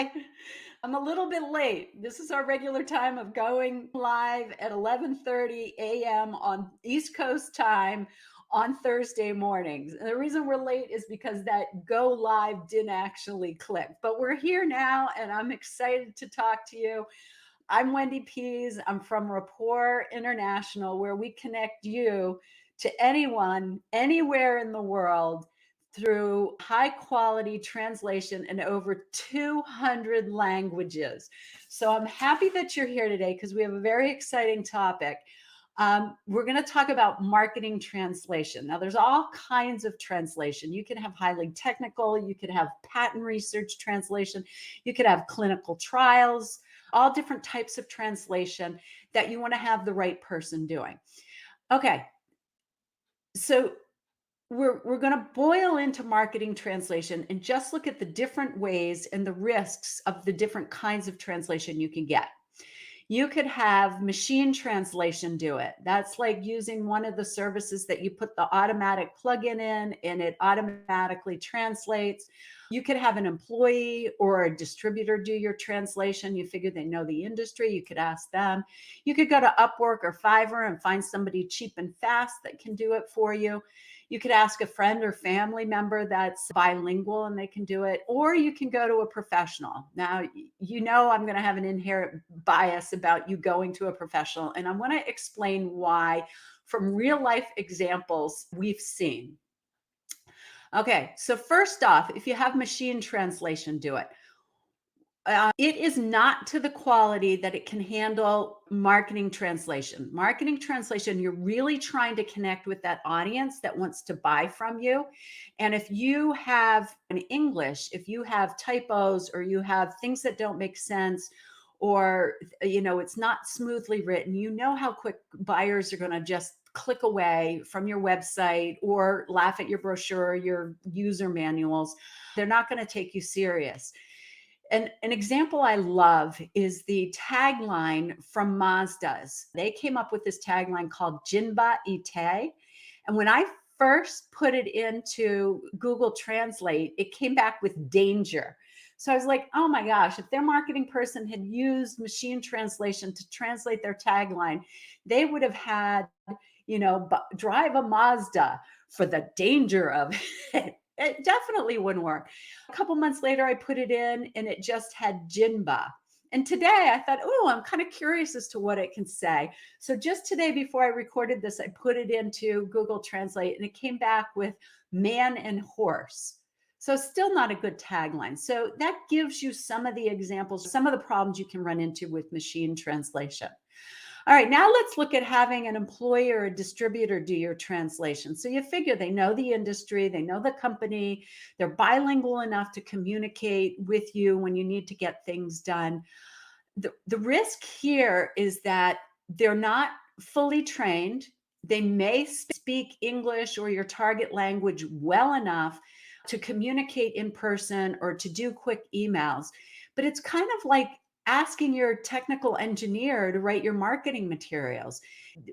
Hi. I'm a little bit late. This is our regular time of going live at 11:30 a.m. on East Coast time on Thursday mornings. And the reason we're late is because that go live didn't actually click. But we're here now and I'm excited to talk to you. I'm Wendy Pease. I'm from Rapport International, where we connect you to anyone, anywhere in the world through high quality translation in over 200 languages. So I'm happy that you're here today because we have a very exciting topic. We're going to talk about marketing translation. Now, there's all kinds of translation. You can have highly technical, you could have patent research translation, you could have clinical trials, all different types of translation that you want to have the right person doing. Okay, so we're going to boil into marketing translation and just look at the different ways and the risks of the different kinds of translation you can get. You could have machine translation do it. That's like using one of the services that you put the automatic plugin in and it automatically translates. You could have an employee or a distributor do your translation. You figure they know the industry. You could ask them. You could go to Upwork or Fiverr and find somebody cheap and fast that can do it for you. You could ask a friend or family member that's bilingual and they can do it, or you can go to a professional. Now, you know, I'm going to have an inherent bias about you going to a professional, and I'm going to explain why from real life examples we've seen. Okay, so first off, if you have machine translation do it. It is not to the quality that it can handle marketing translation. Marketing translation, you're really trying to connect with that audience that wants to buy from you. And if you have an English, if you have typos or you have things that don't make sense, or it's not smoothly written, you know how quick buyers are going to just click away from your website or laugh at your brochure, your user manuals. They're not going to take you serious. And an example I love is the tagline from Mazda's. They came up with this tagline called Jinba Ite. And when I first put it into Google Translate, it came back with danger. So I was like, oh my gosh, if their marketing person had used machine translation to translate their tagline, they would have had, drive a Mazda for the danger of it. It definitely wouldn't work. A couple months later, I put it in and it just had Jinba. And today I thought, oh, I'm kind of curious as to what it can say. So just today before I recorded this, I put it into Google Translate and it came back with man and horse. So still not a good tagline. So that gives you some of the examples, some of the problems you can run into with machine translation. All right, now let's look at having an employee or a distributor do your translation. So you figure they know the industry, they know the company, they're bilingual enough to communicate with you when you need to get things done. The risk here is that they're not fully trained. They may speak English or your target language well enough to communicate in person or to do quick emails. But it's kind of like asking your technical engineer to write your marketing materials.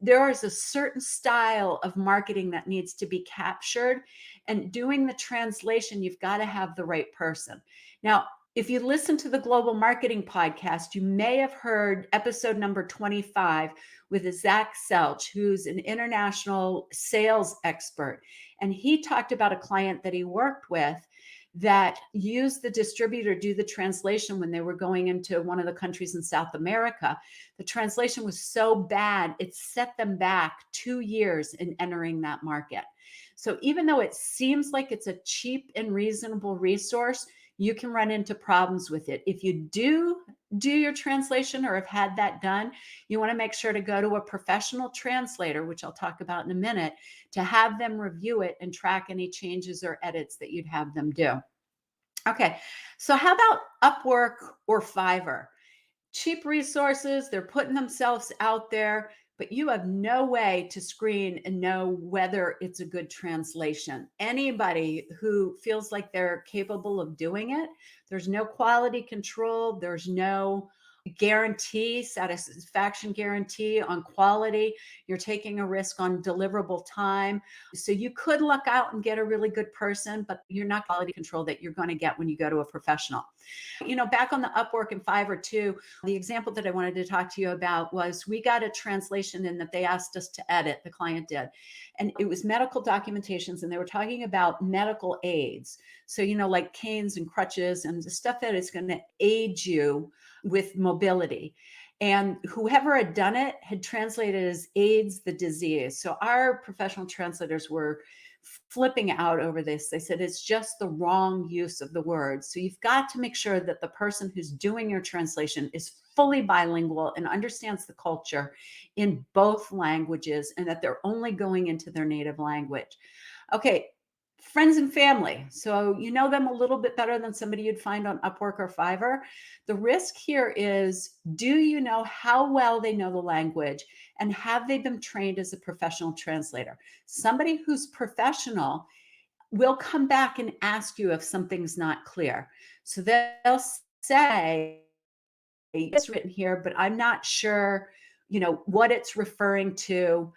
There is a certain style of marketing that needs to be captured, and doing the translation, you've got to have the right person. Now, if you listen to the Global Marketing Podcast, you may have heard episode number 25 with Zach Selch, who's an international sales expert. And he talked about a client that he worked with that used the distributor do the translation when they were going into one of the countries in South America. The translation was so bad, it set them back 2 years in entering that market. So even though it seems like it's a cheap and reasonable resource, you can run into problems with it. If you do your translation or have had that done, you want to make sure to go to a professional translator, which I'll talk about in a minute, to have them review it and track any changes or edits that you'd have them do. Okay, so how about Upwork or Fiverr? Cheap resources, they're putting themselves out there, but you have no way to screen and know whether it's a good translation. Anybody who feels like they're capable of doing it, there's no quality control, there's no satisfaction guarantee on quality. You're taking a risk on deliverable time. So you could luck out and get a really good person, but you're not quality control that you're going to get when you go to a professional. Back on the Upwork and Fiverr too, the example that I wanted to talk to you about was we got a translation in that they asked us to edit, the client did. And it was medical documentations, and they were talking about medical aids. So, like canes and crutches and the stuff that is going to aid you with mobility. And whoever had done it had translated as AIDS the disease. So our professional translators were flipping out over this. They said it's just the wrong use of the words. So you've got to make sure that the person who's doing your translation is fully bilingual and understands the culture in both languages, and that they're only going into their native language. Okay, friends and family. So you know them a little bit better than somebody you'd find on Upwork or Fiverr. The risk here is, do you know how well they know the language, and have they been trained as a professional translator? Somebody who's professional will come back and ask you if something's not clear. So they'll say, it's written here, but I'm not sure, what it's referring to,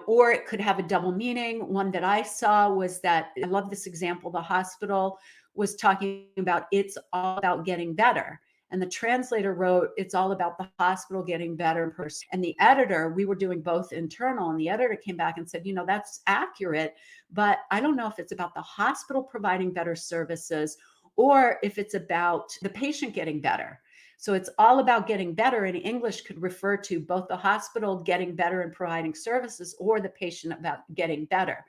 or it could have a double meaning. One that I saw was that, I love this example, the hospital was talking about it's all about getting better. And the translator wrote, it's all about the hospital getting better in person. And the editor, we were doing both internal, and the editor came back and said, that's accurate, but I don't know if it's about the hospital providing better services or if it's about the patient getting better. So it's all about getting better in English could refer to both the hospital getting better and providing services or the patient about getting better.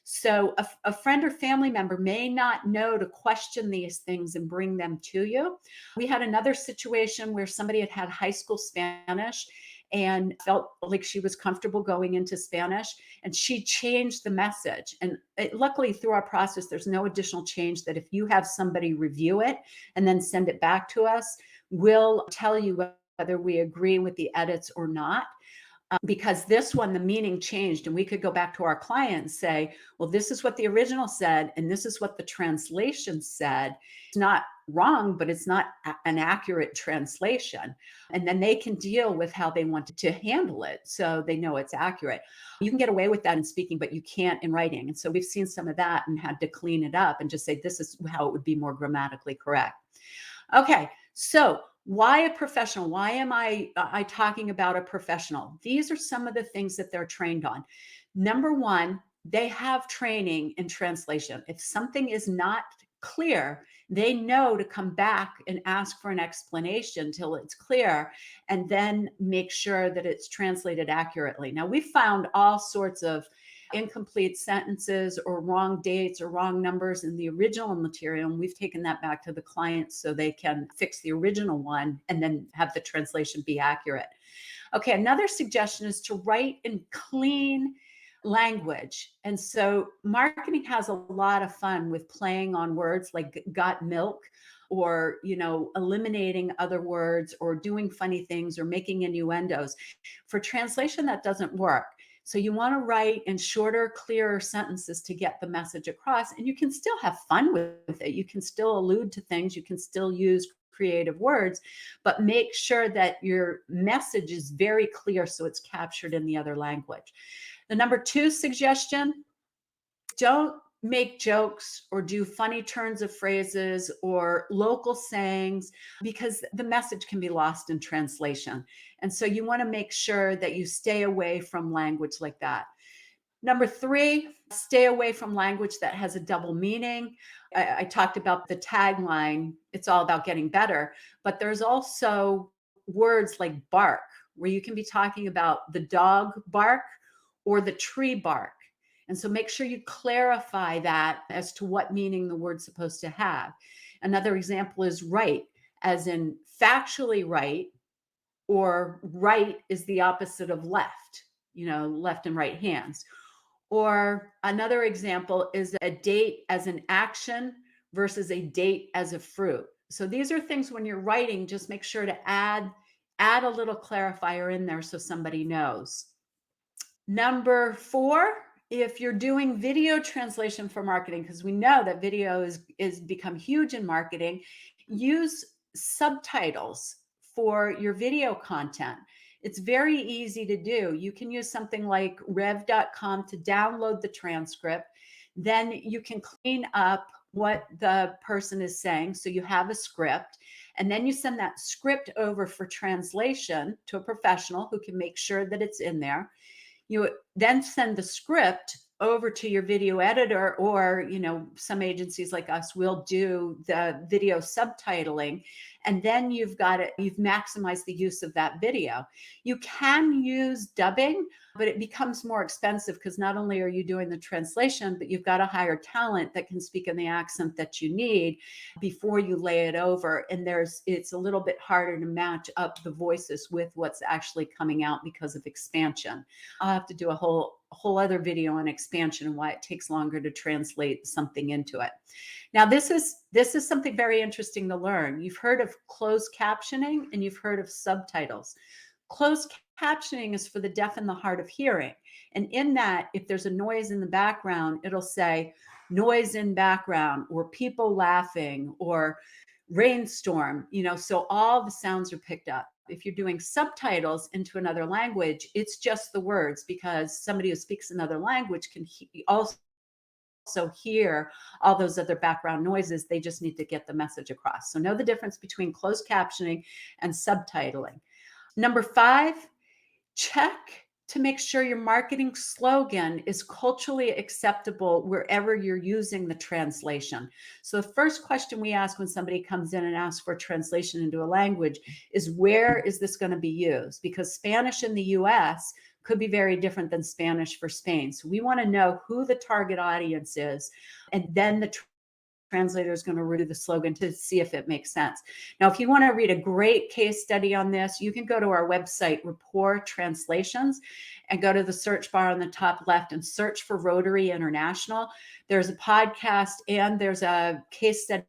So a friend or family member may not know to question these things and bring them to you. We had another situation where somebody had had high school Spanish and felt like she was comfortable going into Spanish, and she changed the message. And luckily through our process, there's no additional change, that if you have somebody review it and then send it back to us, we'll tell you whether we agree with the edits or not. Because this one, the meaning changed, and we could go back to our client and say, well, this is what the original said, and this is what the translation said. It's not wrong, but it's not an accurate translation. And then they can deal with how they want to handle it, so they know it's accurate. You can get away with that in speaking, but you can't in writing. And so we've seen some of that and had to clean it up and just say, this is how it would be more grammatically correct. Okay, so why a professional? Why am I talking about a professional? These are some of the things that they're trained on. Number one, they have training in translation. If something is not clear, they know to come back and ask for an explanation till it's clear, and then make sure that it's translated accurately. Now, we found all sorts of incomplete sentences or wrong dates or wrong numbers in the original material, and we've taken that back to the client so they can fix the original one and then have the translation be accurate. Okay, another suggestion is to write in clean language. And so marketing has a lot of fun with playing on words like got milk, or eliminating other words, or doing funny things, or making innuendos. For translation, that doesn't work. So you want to write in shorter, clearer sentences to get the message across, and you can still have fun with it. You can still allude to things, you can still use creative words, but make sure that your message is very clear so it's captured in the other language. The number two suggestion, don't make jokes or do funny turns of phrases or local sayings, because the message can be lost in translation. And so you want to make sure that you stay away from language like that. Number three, stay away from language that has a double meaning. I talked about the tagline, it's all about getting better, but there's also words like bark, where you can be talking about the dog bark or the tree bark. And so make sure you clarify that as to what meaning the word's supposed to have. Another example is right, as in factually right, or right is the opposite of left, left and right hands. Or another example is a date as an action versus a date as a fruit. So these are things when you're writing, just make sure to add a little clarifier in there so somebody knows. Number four, if you're doing video translation for marketing, because we know that video is become huge in marketing, use subtitles for your video content. It's very easy to do. You can use something like rev.com to download the transcript. Then you can clean up what the person is saying. So you have a script, and then you send that script over for translation to a professional who can make sure that it's in there. You then send the script over to your video editor, or some agencies like us will do the video subtitling, and then you've maximized the use of that video. You can use dubbing, but it becomes more expensive because not only are you doing the translation, but you've got to hire talent that can speak in the accent that you need before you lay it over. And it's a little bit harder to match up the voices with what's actually coming out because of expansion. I'll have to do a whole other video on expansion and why it takes longer to translate something into it. Now, this is something very interesting to learn. You've heard of closed captioning and you've heard of subtitles. Closed captioning is for the deaf and the hard of hearing. And in that, if there's a noise in the background, it'll say noise in background, or people laughing, or rainstorm, so all the sounds are picked up. If you're doing subtitles into another language, it's just the words, because somebody who speaks another language can also hear all those other background noises. They just need to get the message across. So know the difference between closed captioning and subtitling. Number 5, check to make sure your marketing slogan is culturally acceptable wherever you're using the translation. So the first question we ask when somebody comes in and asks for a translation into a language is, where is this going to be used? Because Spanish in the US could be very different than Spanish for Spain. So we want to know who the target audience is, and then the translator is going to read the slogan to see if it makes sense. Now, if you want to read a great case study on this, you can go to our website, Rapport Translations, and go to the search bar on the top left and search for Rotary International. There's a podcast and there's a case study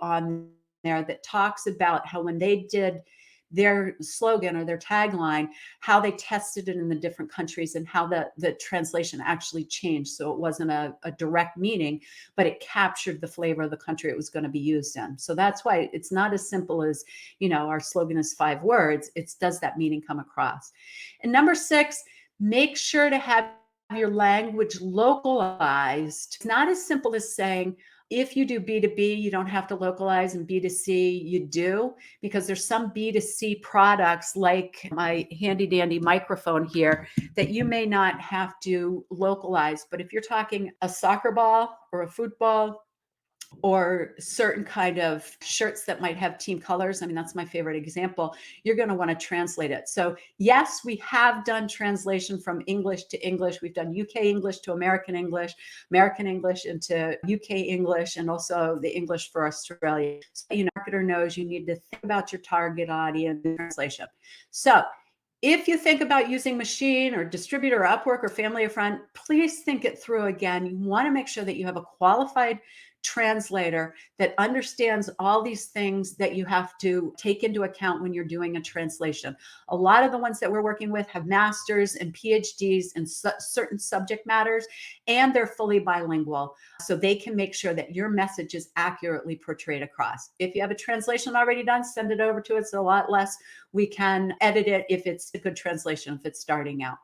on there that talks about how when they did their slogan or their tagline, how they tested it in the different countries and how the translation actually changed. So it wasn't a direct meaning, but it captured the flavor of the country it was going to be used in. So that's why it's not as simple as, our slogan is 5 words. It's, does that meaning come across? And number 6, make sure to have your language localized. It's not as simple as saying, if you do B2B, you don't have to localize, and B2C, you do, because there's some B2C products like my handy dandy microphone here that you may not have to localize. But if you're talking a soccer ball or a football or certain kind of shirts that might have team colors, that's my favorite example, you're going to want to translate it. So yes, we have done translation from English to English. We've done UK English to American English into UK English, and also the English for Australia. So, marketer knows you need to think about your target audience in translation. So if you think about using Machine or Distributor or Upwork or Family or Friend, please think it through again. You want to make sure that you have a qualified translator that understands all these things that you have to take into account when you're doing a translation. A lot of the ones that we're working with have masters and PhDs in certain subject matters, and they're fully bilingual, so they can make sure that your message is accurately portrayed across. If you have a translation already done, send it over to us. A lot less we can edit it if it's a good translation, if it's starting out.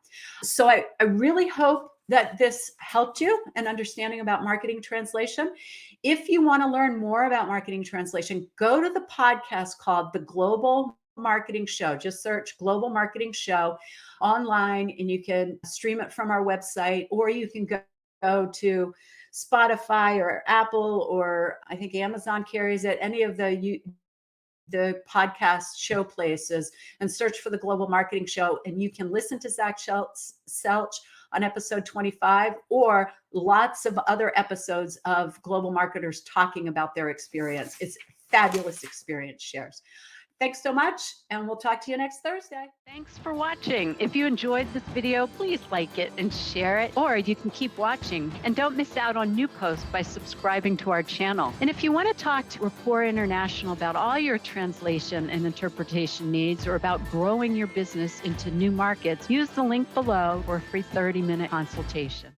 So I really hope that this helped you in understanding about marketing translation. If you want to learn more about marketing translation, go to the podcast called The Global Marketing Show. Just search Global Marketing Show online, and you can stream it from our website, or you can go to Spotify or Apple, or I think Amazon carries it, any of the podcast show places, and search for The Global Marketing Show, and you can listen to Zach Selch on episode 25, or lots of other episodes of global marketers talking about their experience. It's fabulous experience shares. Thanks so much, and we'll talk to you next Thursday. Thanks for watching. If you enjoyed this video, please like it and share it, or you can keep watching. And don't miss out on new posts by subscribing to our channel. And if you want to talk to Rapport International about all your translation and interpretation needs, or about growing your business into new markets, use the link below for a free 30-minute consultation.